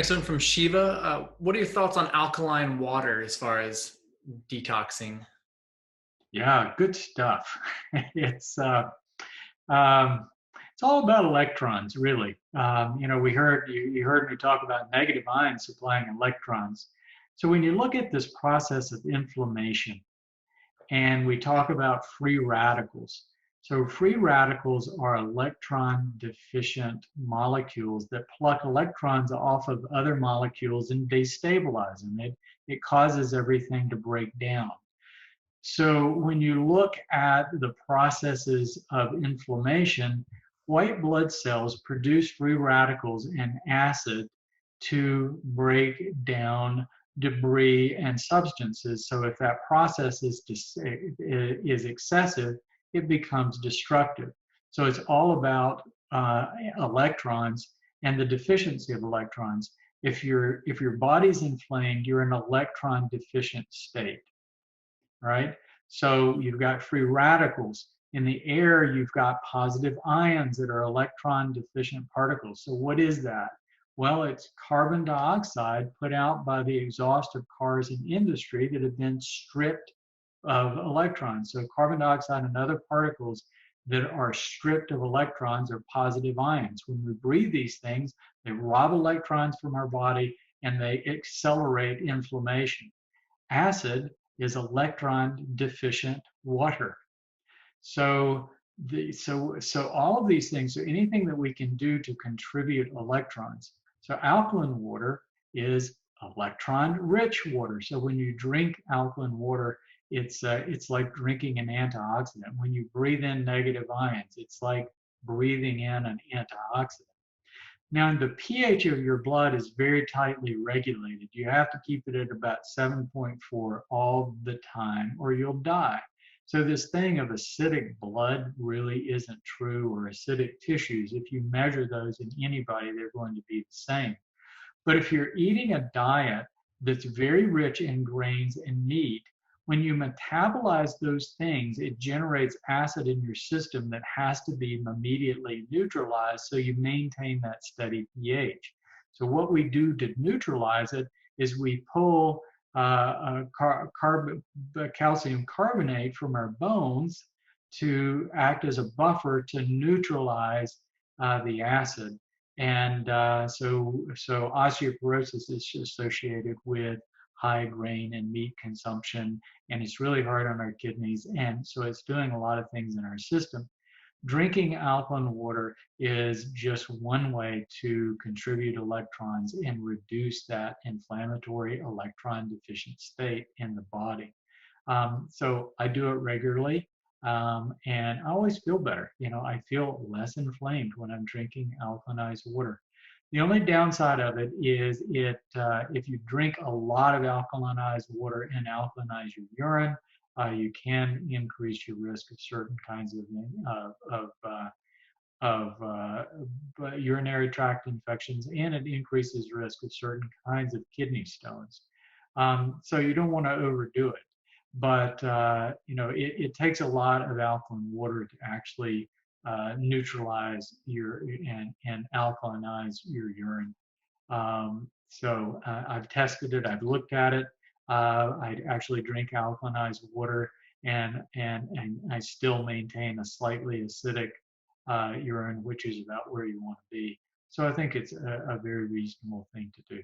Next one from Shiva. What are your thoughts on alkaline water as far as detoxing? Yeah, good stuff. It's um, it's all about electrons, really. We heard you heard me talk about negative ions supplying electrons. So when you look at this process of inflammation, and we talk about free radicals. So free radicals are electron deficient molecules that pluck electrons off of other molecules and destabilize them. It causes everything to break down. So when you look at the processes of inflammation, white blood cells produce free radicals and acid to break down debris and substances. So if that process is excessive, it becomes destructive. So it's all about electrons and the deficiency of electrons. If your body's inflamed, you're in an electron deficient state, right? So you've got free radicals. In the air, you've got positive ions that are electron deficient particles. So what is that? Well, it's carbon dioxide put out by the exhaust of cars in industry that have been stripped of electrons. So carbon dioxide and other particles that are stripped of electrons are positive ions. When we breathe these things, they rob electrons from our body and they accelerate inflammation. Acid is electron deficient water. So all of these things, so anything that we can do to contribute electrons. So alkaline water is electron rich water. So when you drink alkaline water, it's like drinking an antioxidant. When you breathe in negative ions, it's like breathing in an antioxidant. Now, the pH of your blood is very tightly regulated. You have to keep it at about 7.4 all the time or you'll die. So this thing of acidic blood really isn't true, or acidic tissues. If you measure those in anybody, they're going to be the same. But if you're eating a diet that's very rich in grains and meat, when you metabolize those things, it generates acid in your system that has to be immediately neutralized so you maintain that steady pH. So what we do to neutralize it is we pull calcium carbonate from our bones to act as a buffer to neutralize the acid. And so osteoporosis is associated with high grain and meat consumption, and it's really hard on our kidneys. And so it's doing a lot of things in our system. Drinking alkaline water is just one way to contribute electrons and reduce that inflammatory electron deficient state in the body. So I do it regularly, and I always feel better. I feel less inflamed when I'm drinking alkalinized water. The only downside of it is if you drink a lot of alkalinized water and alkalinize your urine, you can increase your risk of certain kinds of urinary tract infections, and it increases risk of certain kinds of kidney stones. So you don't want to overdo it. But it takes a lot of alkaline water to actually neutralize and alkalinize your urine. I've tested it. I've looked at it. I actually drink alkalinized water, and I still maintain a slightly acidic urine, which is about where you want to be. So I think it's a very reasonable thing to do.